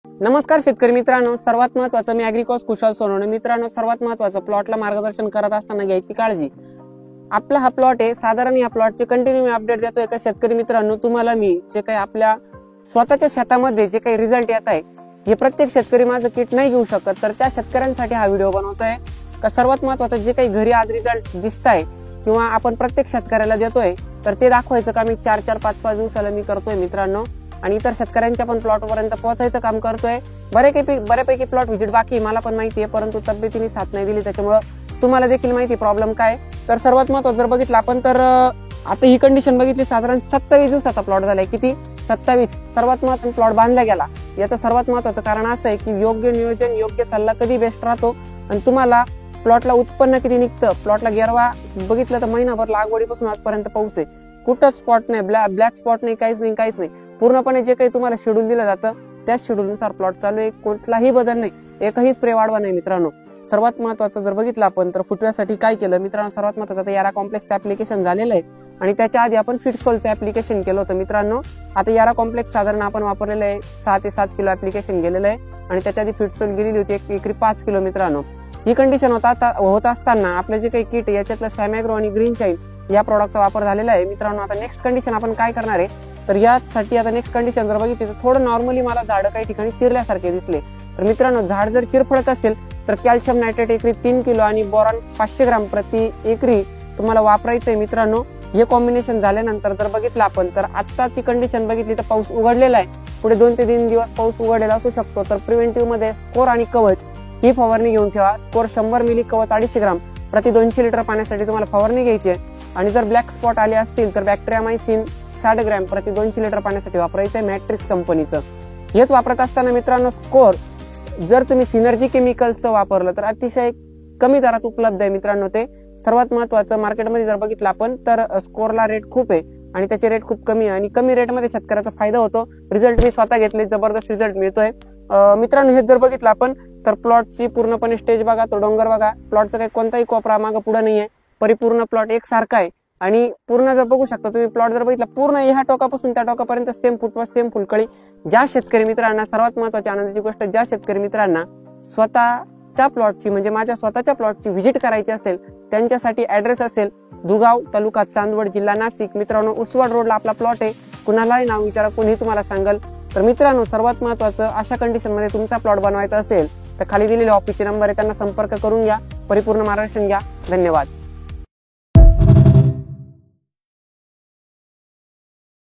नमस्कार शेतकरी मित्रांनो, सर्वात महत्त्वाचं मी ॲग्रिकॉस कुशल सोनवणे. मित्रांनो, सर्वात महत्त्वाचं प्लॉटला मार्गदर्शन करत असताना घ्यायची काळजी. आपला हा प्लॉट आहे, साधारण या प्लॉटचे कंटिन्यू मी अपडेट देतोय का शेतकरी मित्रांनो. तुम्हाला मी जे काही आपल्या स्वतःच्या शेतामध्ये जे काही रिझल्ट येत आहे, हे प्रत्येक शेतकरी माझं किट नाही घेऊ शकत, तर त्या शेतकऱ्यांसाठी हा व्हिडिओ बनवतोय. का सर्वात महत्त्वाचं जे काही घरी आज रिझल्ट दिसताय किंवा आपण प्रत्येक शेतकऱ्याला देतोय, तर ते दाखवायचं का मी 4-4, 5-5 दिवसाला मी करतोय मित्रांनो. आणि इतर शेतकऱ्यांच्या पण प्लॉट पर्यंत पोहोचायचं काम करतोय. बऱ्यापैकी प्लॉट व्हिजिट बाकी मला पण माहिती आहे, परंतु तब्येतीने साथ नाही दिली, त्याच्यामुळे तुम्हाला देखील माहिती प्रॉब्लेम काय. तर सर्वात महत्त्वाचं जर बघितलं आपण तर आता ही कंडिशन बघितली, साधारण 27 दिवसाचा प्लॉट झालाय. किती? 27. सर्वात महत्त्वाचा प्लॉट बांधला गेला. याचं सर्वात महत्त्वाचं कारण असं आहे की योग्य नियोजन, योग्य सल्ला कधी बेस्ट राहतो. आणि तुम्हाला प्लॉटला उत्पन्न किती निघतं, प्लॉटला गेरवा बघितलं तर महिनाभर लागवडीपासून आजपर्यंत पाऊस आहे, कुठं स्पॉट नाही, ब्लॅक स्पॉट नाही, काहीच नाही. पूर्णपणे जे काही तुम्हाला शेड्यूल दिलं जातं त्याच शेड्यूलनुसार प्लॉट चालू आहे, कुठलाही बदल नाही, एकही स्प्रे वाढवा नाही मित्रांनो. सर्वात महत्त्वाचं जर बघितलं आपण तर फुटव्यासाठी काय केलं मित्रांनो, सर्वात महत्त्वाचं यारा कॉम्प्लेक्सचं ऍप्लिकेशन झालेलं आहे. आणि त्याच्या आधी आपण फिटसोलचं ऍप्लिकेशन केलं होतं मित्रांनो. आता यारा कॉम्प्लेक्स साधारण आपण वापरलेलं आहे 6 ते 7 किलो ऍप्लिकेशन गेलेलं आहे. आणि त्याच्या आधी फिटसोल गेलेली होती एकरी 5 किलो मित्रांनो. ही कंडिशन होत असताना आपले जे काही किट याच्यातलं सॅमॅग्रो आणि ग्रीन शाईन या प्रोडक्टचा वापर झालेला आहे मित्रांनो. आता नेक्स्ट कंडिशन आपण काय करणार आहे, तर यासाठी आता नेक्स्ट कंडिशन जर बघितली तर थोडं नॉर्मली मला झाडं काही ठिकाणी चिरल्यासारखे दिसले. तर मित्रांनो, झाड जर चिरफळत असेल तर कॅल्शियम नायट्रेट एकरी 3 किलो आणि बोरॉन 500 ग्राम प्रति एकरी तुम्हाला वापरायचंय मित्रांनो. हे कॉम्बिनेशन झाल्यानंतर जर बघितलं आपण तर आत्ताची कंडिशन बघितली तर पाऊस उघडलेला आहे, पुढे 2 ते 3 दिवस पाऊस उघडलेला असू शकतो. तर प्रिव्हेंटिव्ह मध्ये स्कोर आणि कवच ही फवारणी घेऊन ठेवा. स्कोर 100 मिली, कवच 250 ग्राम प्रति 200 लिटर पाण्यासाठी तुम्हाला फवारणी घ्यायची आहे. आणि जर ब्लॅक स्पॉट आले असतील तर बॅक्टेरियामायसिन 60 ग्रॅम प्रति 200 लिटर पाण्यासाठी वापरायचं आहे मॅट्रिक्स कंपनीचं. हेच वापरत असताना मित्रांनो, स्कोर जर तुम्ही सिनर्जी केमिकल्सचं वापरलं तर अतिशय कमी दरात उपलब्ध आहे मित्रांनो. ते सर्वात महत्त्वाचं मार्केटमध्ये जर बघितलं आपण तर स्कोरला रेट खूप आहे आणि त्याचे रेट खूप कमी आहे आणि कमी रेटमध्ये शेतकऱ्याचा फायदा होतो. रिझल्ट मी स्वतः घेतले, जबरदस्त रिझल्ट मिळतोय मित्रांनो. हेच जर बघितलं आपण तर प्लॉटची पूर्णपणे स्टेज बघा, तो डोंगर बघा, प्लॉटचा काही कोणताही कोपरा मागं पुढे नाहीये, परिपूर्ण प्लॉट एकसारखा आहे. आणि पूर्ण जर बघू शकता तुम्ही प्लॉट जर बघितला पूर्ण ह्या टोकापासून त्या टोकापर्यंत सेम फुटवा, सेम फुलकळी. ज्या शेतकरी मित्रांना सर्वात महत्त्वाची आनंदाची गोष्ट, ज्या शेतकरी मित्रांना स्वतःच्या प्लॉटची म्हणजे माझ्या स्वतःच्या प्लॉटची व्हिजिट करायची असेल त्यांच्यासाठी ऍड्रेस असेल दुगाव, तालुका चांदवड, जिल्हा नाशिक. मित्रांनो, उसवाड रोडला आपला प्लॉट आहे. कुणालाही नाव विचारा, कोणी तुम्हाला सांगल. तर मित्रांनो, सर्वात महत्त्वाचं अशा कंडिशन मध्ये तुमचा प्लॉट बनवायचा असेल तर खाली दिलेले ऑफिसचे नंबर आहे, त्यांना संपर्क करून घ्या, परिपूर्ण मार्गदर्शन घ्या. धन्यवाद.